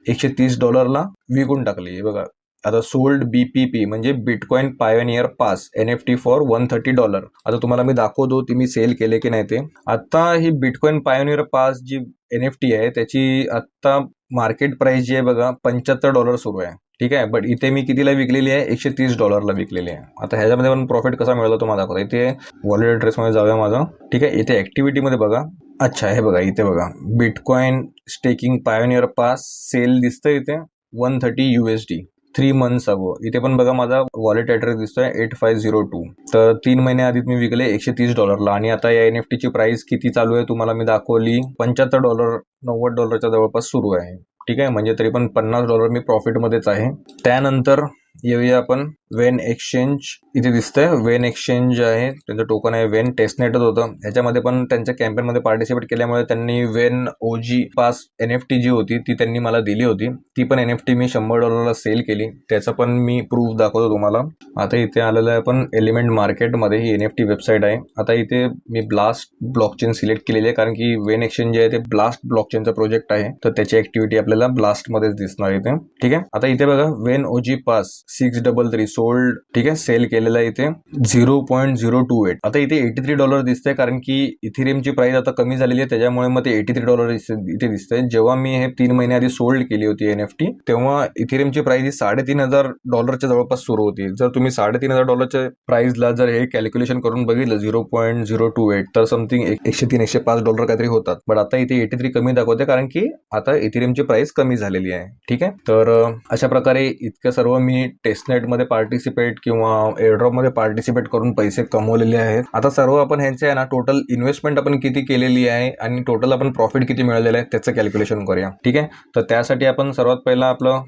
$130 विकून टाकली. बघा, आता सोल्ड BPP म्हणजे bitcoin pioneer pass NFT for $130. आता तुम्हाला मी दाखवतो ती मी सेल केले की नाही ते. आता ही बिटकॉइन पायोनियर पास जी NFT आहे त्याची आता मार्केट प्राइस जी आहे बघा $75 सुरू आहे. ठीक आहे, बट इथे मी कितीला विकलेली आहे, $130 विकलेली आहे. आता ह्याच्यामध्ये पण प्रॉफिट कसा मिळाला तो मला दाखवतो. इथे वॉलेट ॲड्रेसमध्ये जाऊया माझा. ठीक आहे, इथे ॲक्टिव्हिटीमध्ये बघा. अच्छा, हे बघा, इथे बघा bitcoin staking pioneer pass sale दिसतं इथे $130 USD 3 months अगो. इथे पण बघा माझा वॉलेट ॲड्रेस दिसतोय 8502. तर 3 महिने आधी मी विकले $130 आणि आता या NFTची प्राइस किती चालू आहे तुम्हाला मी दाखवली. $75 $90 जवळपास सुरू आहे. ठीक आहे, म्हणजे तरी पण $50 मी प्रॉफिटमध्येच आहे. त्यानंतर येऊया आपण वेन एक्सचेंज. इथे दिसतंय वेन एक्सचेंज आहे, त्यांचं टोकन आहे वेन. टेस्टनेटच होतं. ह्याच्यामध्ये पण त्यांच्या कॅम्पेनमध्ये पार्टिसिपेट केल्यामुळे त्यांनी वेन OG पास NFT जी होती ती त्यांनी मला दिली होती. ती पण NFT मी $100 सेल केली. त्याचा पण मी प्रूफ दाखवतो तुम्हाला. आता इथे आलेलं आहे आपण एलिमेंट मार्केटमध्ये. ही NFT वेबसाईट आहे. आता इथे मी ब्लास्ट ब्लॉकचेन सिलेक्ट केलेली आहे कारण की वेन एक्सचेंज जे आहे ते ब्लास्ट ब्लॉकचेनचा प्रोजेक्ट आहे. तर त्याची ऍक्टिव्हिटी आपल्याला ब्लास्टमध्येच दिसणार इथे. ठीक आहे, आता इथे बघा वेन OG पास 633 सोल्ड, ठीक आहे, सेल केलेला आहे इथे 0.028. आता इथे $83 दिसतंय कारण की इथिरियमची प्राइस आता कमी झालेली आहे, त्याच्यामुळे मग ते $83 इथे दिसतंय. जेव्हा मी हे 3 महिने आधी सोल्ड केली होती NFT, तेव्हा इथिरियमची प्राइस ही $3,500 जवळपास सुरू होती. जर तुम्ही $3,500 प्राइसला जर हे कॅल्क्युलेशन करून बघितलं 0.028, तर समथिंग $103-105 काहीतरी होतात. बट आता इथे 83 कमी दाखवते कारण की आता इथिरियमची प्राइस कमी झालेली आहे. ठीक आहे, तर अशा प्रकारे इतकं सर्व मी टेस्टनेटमध्ये पार्टिसिपेट किंवा एअरड्रॉपमध्ये पार्टिसिपेट करून पैसे कमवलेले आहेत. आता सर्व आपण ह्यांचे आहे ना टोटल इन्व्हेस्टमेंट आपण किती केलेली आहे आणि टोटल आपण प्रॉफिट किती मिळालेलं आहे त्याचं कॅल्क्युलेशन करूया. ठीक आहे, तर त्यासाठी आपण सर्वात पहिला आपलं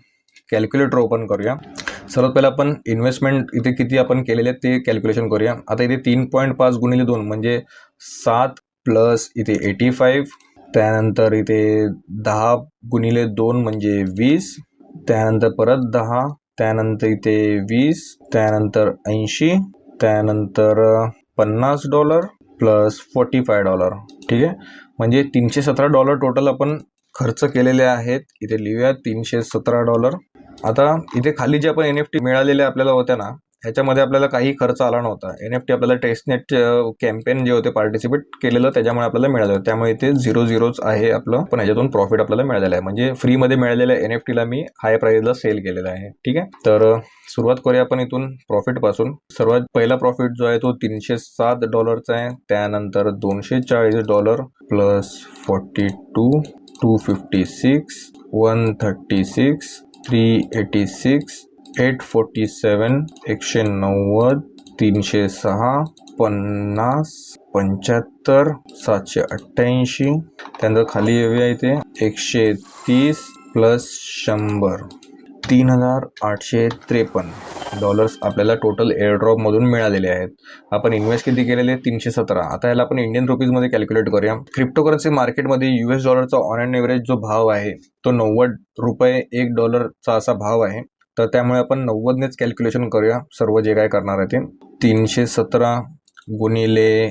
कॅल्क्युलेटर ओपन करूया. सर्वात पहिला आपण इन्व्हेस्टमेंट इथे किती आपण केलेले आहेत ते कॅल्क्युलेशन करूया. आता इथे 3.5 गुणिले 2 म्हणजे 7 प्लस इथे 85, त्यानंतर इथे 10 गुणिले 2 म्हणजे 20, त्यानंतर परत 10, त्यानंतर इथे 20, त्यानंतर 80, त्यानंतर $50 प्लस $45. ठीक आहे, म्हणजे $317 टोटल आपण खर्च केलेले आहेत. इथे लिहूया $317. आता इथे खाली जे आपण NFT मिळालेल्या आपल्याला होत्या ना, ह्याच्यामध्ये आपल्याला काही खर्च आला नव्हता. NFT आपल्याला टेस्टनेट कॅम्पेन जे होते पार्टिसिपेट केलेलं त्याच्यामुळे आपल्याला मिळालं, त्यामुळे इथे 0 आहे आपलं. पण ह्याच्यातून प्रॉफिट आपल्याला मिळालेलं आहे, म्हणजे फ्रीमध्ये मिळालेल्या NFT ला मी हाय प्राइसला सेल केलेला आहे. ठीक आहे, तर सुरुवात करूया आपण इथून प्रॉफिट पासून. सर्वात पहिला प्रॉफिट जो आहे तो $307 आहे, त्यानंतर $240 प्लस 42, 256, 136, 386, 847, 190, 306, 50, 75, 788. त्यानंतर खाली येऊया इथे $130 प्लस 100, $3,853 आपल्याला टोटल एअरड्रॉप मधून मिळालेले आहेत. आपण इन्व्हेस्ट किती केलेले? 317. आता याला आपण इंडियन रुपीजमध्ये कॅल्क्युलेट करूया. क्रिप्टोकरन्सी मार्केटमध्ये US$ ऑन अँड एव्हरेज जो भाव आहे तो $90 $1 असा भाव आहे. तर त्यामुळे आपण 90नेच कॅल्क्युलेशन करूया. सर्व जे काय करणार आहे ते 317 गुणिले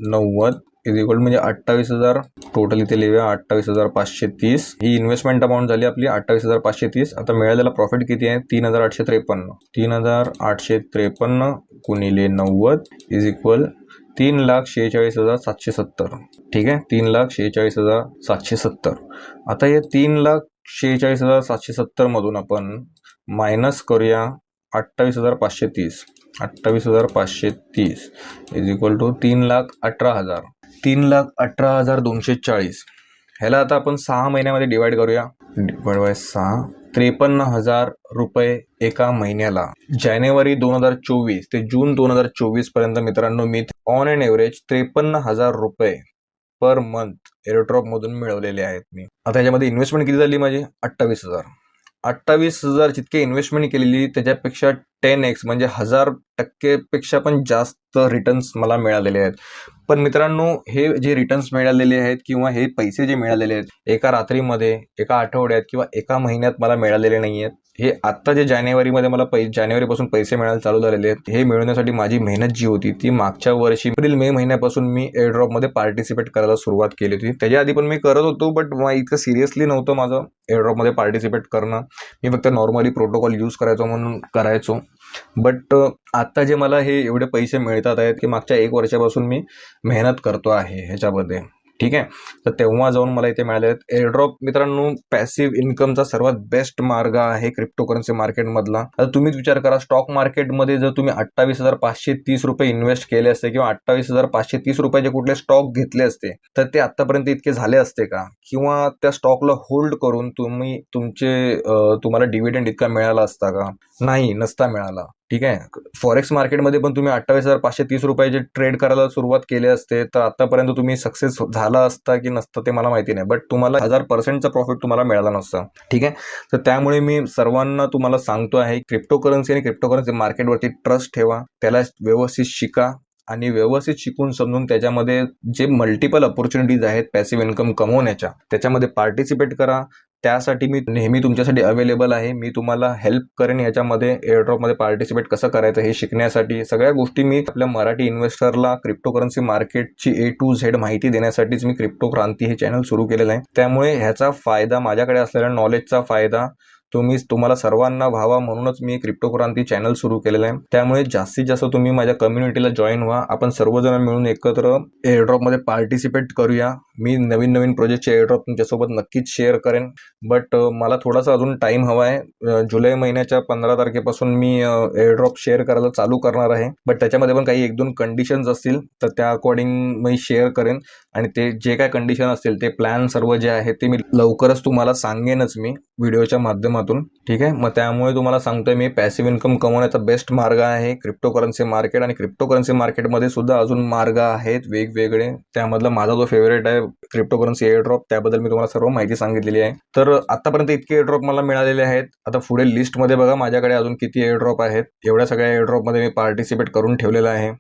90 इज इक्वल म्हणजे 28,000. टोटल इथे लिहूया 28,530. ही इन्व्हेस्टमेंट अमाऊंट झाली आपली 28,530. आता मिळालेला प्रॉफिट किती आहे? 3,853. 3,853 गुणिले 90 इज इक्वल 3,46,770. ठीक आहे, 3,46,770. आता या 3,46,770 मधून आपण मायनस करूया 28,530. 28,530 इज इक्वल टू 3,18,000. 3,18,240. ह्याला आता आपण 6 महिन्यामध्ये डिवाइड करूया. डिवाइड बाय 6, ₹53,000 एका महिन्याला. जानेवारी 2024 ते जून 2024 पर्यंत मित्रांनो मी on an average ₹53,000 per month airdrop मधून मिळवलेले आहेत मी. आता ह्याच्यामध्ये इन्व्हेस्टमेंट किती झाली माझी? 28,000. 28,000 जितके इन्व्हेस्टमेंट केलेली त्याच्यापेक्षा 10x म्हणजे 1000% पण जास्त रिटर्न्स मला मिळालेले आहेत. पण मित्रांनो हे जे रिटर्न्स मिळालेले आहेत किंवा हे पैसे जे मिळालेले आहेत एका रात्रीमध्ये, एका आठवड्यात किंवा एका महिन्यात मला मिळालेले नाही आहेत. हे आत्ता जे जानेवारीमध्ये मला जानेवारीपासून पैसे मिळायला चालू झालेले आहेत, हे मिळवण्यासाठी माझी मेहनत जी होती ती मागच्या वर्षी एप्रिल-मे महिन्यापासून मी एअरड्रॉपमध्ये पार्टिसिपेट करायला सुरुवात केली होती. त्याच्या आधी पण मी करत होतो, बट इतकं सिरियसली नव्हतं माझं एअरड्रॉपमध्ये पार्टिसिपेट करणं. मी फक्त नॉर्मली प्रोटोकॉल यूज करायचो म्हणून करायचो. बट आत्ता जे मला हे एवढे पैसे मिळतात आहेत की मागच्या 1 वर्षापासून मी मेहनत करतो आहे ह्याच्यामध्ये. ठीक आहे, तर तेव्हा जाऊन मला इथे मिळाले आहेत. एअरड्रॉप मित्रांनो पॅसिव्ह इन्कमचा सर्वात बेस्ट मार्ग आहे क्रिप्टोकरन्सी मार्केटमधला. आता तुम्हीच विचार करा, स्टॉक मार्केटमध्ये जर तुम्ही ₹28,530 इन्व्हेस्ट केले असते किंवा ₹28,530 कुठले स्टॉक घेतले असते तर ते आतापर्यंत इतके झाले असते का? किंवा त्या स्टॉकला होल्ड करून तुम्हाला डिव्हिडंड इतका मिळाला असता का? नाही, नसता मिळाला. ठीक आहे, फॉरेक्स मार्केटमध्ये पण तुम्ही ₹28,530 ट्रेड करायला सुरुवात केली असते तर आतापर्यंत तुम्ही सक्सेस झाला असता की नसतं ते मला माहिती नाही, बट तुम्हाला 1000%चा प्रॉफिट तुम्हाला मिळाला नसता. ठीक आहे, तर त्यामुळे मी सर्वांना तुम्हाला सांगतो आहे क्रिप्टोकरन्सी आणि क्रिप्टोकरन्सी मार्केटवरती ट्रस्ट ठेवा, त्याला व्यवस्थित शिका आणि व्यवस्थित शिकून समजून त्याच्यामध्ये जे मल्टिपल अपॉर्च्युनिटीज आहेत पॅसिव्ह इन्कम कमवण्याच्या त्याच्यामध्ये पार्टिसिपेट करा. त्यासाठी मी नेहमी तुमच्यासाठी अवेलेबल आहे. मी तुम्हाला हेल्प करेन याच्यामध्ये एअरड्रॉपमध्ये पार्टिसिपेट कसं करायचं हे शिकण्यासाठी. सगळ्या गोष्टी मी आपल्या मराठी इन्व्हेस्टरला क्रिप्टोकरन्सी मार्केटची A to Z माहिती देण्यासाठीच मी क्रिप्टो क्रांती हे चॅनल सुरू केलेलं आहे. त्यामुळे ह्याचा फायदा, माझ्याकडे असलेल्या नॉलेजचा फायदा तुम्हाला सर्वांना व्हावा म्हणूनच मी क्रिप्टो क्रांती चॅनल सुरू केलेलं आहे. त्यामुळे जास्तीत जास्त तुम्ही माझ्या कम्युनिटीला जॉईन व्हा. आपण सर्वजण मिळून एकत्र एअरड्रॉपमध्ये पार्टिसिपेट करूया. मी नवीन नवीन प्रोजेक्टचे एअरड्रॉप तुमच्यासोबत नक्कीच शेअर करेन. बट मला थोडासा अजून टाइम हवा आहे. जुलै महिन्याच्या 15 तारखेपासून मी एअरड्रॉप शेअर करायला चालू करणार आहे. बट त्याच्यामध्ये पण काही 1-2 कंडिशन्स असतील तर त्या अकॉर्डिंग मी शेअर करेन. आणि ते जे काय कंडिशन असतील ते प्लॅन सर्व जे आहे ते मी लवकरच तुम्हाला सांगेनच मी व्हिडिओच्या माध्यमातून. ठीक आहे. मग त्यामुळे तुम्हाला सांगतोय मी पॅसिव्ह इन्कम कमवण्याचा बेस्ट मार्ग आहे क्रिप्टो करन्सी मार्केट. आणि क्रिप्टो करन्सी मार्केटमध्ये सुद्धा अजून मार्ग आहेत वेगवेगळे. त्यामधला माझा जो फेवरेट आहे क्रिप्टो करन्सी एअरड्रॉप, त्याबद्दल मी तुम्हाला सर्व माहिती सांगितलेली आहे. तर आतापर्यंत इतके एअरड्रॉप मला मिळालेले आहेत. आता पुढे लिस्टमध्ये बघा माझ्याकडे अजून किती एअरड्रॉप आहेत. एवढ्या सगळ्या एअरड्रॉपमध्ये मी पार्टिसिपेट करून ठेवलेलं आहे.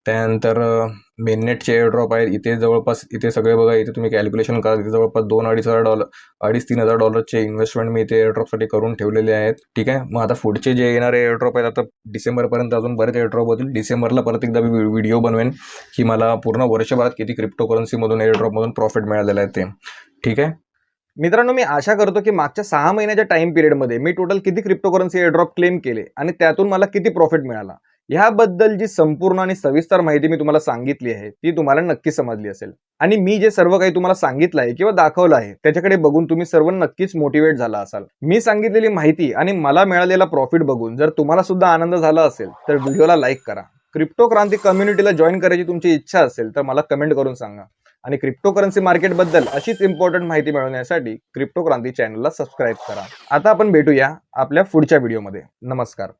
त्यानंतर मेननेटचे एअरड्रॉप आहेत. इथे जवळपास इथे सगळे बघा, इथे तुम्ही कॅल्क्युलेशन करा. इथे जवळपास $2,500-3,000 इन्व्हेस्टमेंट मी इथे एअरड्रॉपसाठी करून ठेवलेले आहेत. ठीक आहे. मग आता पुढचे जे येणारे एअरड्रॉप आहेत, आता डिसेंबरपर्यंत अजून बरेच एअरड्रॉप होतील. डिसेंबरला परत एकदा मी व्हिडिओ बनवेन की मला पूर्ण वर्षभरात किती क्रिप्टो करन्सीमधून एअरड्रॉपमधून प्रॉफिट मिळालेलं आहे ते. ठीक आहे. मित्रांनो, मी आशा करतो की मागच्या 6 महिन्याच्या टाइम पिरियडमध्ये मी टोटल किती क्रिप्टो करन्सी एअरड्रॉप क्लेम केले आणि त्यातून मला किती प्रॉफिट मिळाला, ह्याबद्दल जी संपूर्ण आणि सविस्तर माहिती मी तुम्हाला सांगितली आहे ती तुम्हाला नक्की समजली असेल. आणि मी जे सर्व काही तुम्हाला सांगितलं आहे किंवा दाखवलं आहे त्याच्याकडे बघून तुम्ही सर्व नक्कीच मोटिवेट झाला असाल. मी सांगितलेली माहिती आणि मला मिळालेला प्रॉफिट बघून जर तुम्हाला सुद्धा आनंद झाला असेल तर व्हिडिओला लाईक करा. क्रिप्टो क्रांती कम्युनिटीला जॉईन करायची तुमची इच्छा असेल तर मला कमेंट करून सांगा. आणि क्रिप्टो करन्सी मार्केटबद्दल अशीच इम्पॉर्टंट माहिती मिळवण्यासाठी क्रिप्टो क्रांती चॅनलला सबस्क्राईब करा. आता आपण भेटूया आपल्या पुढच्या व्हिडिओमध्ये. नमस्कार.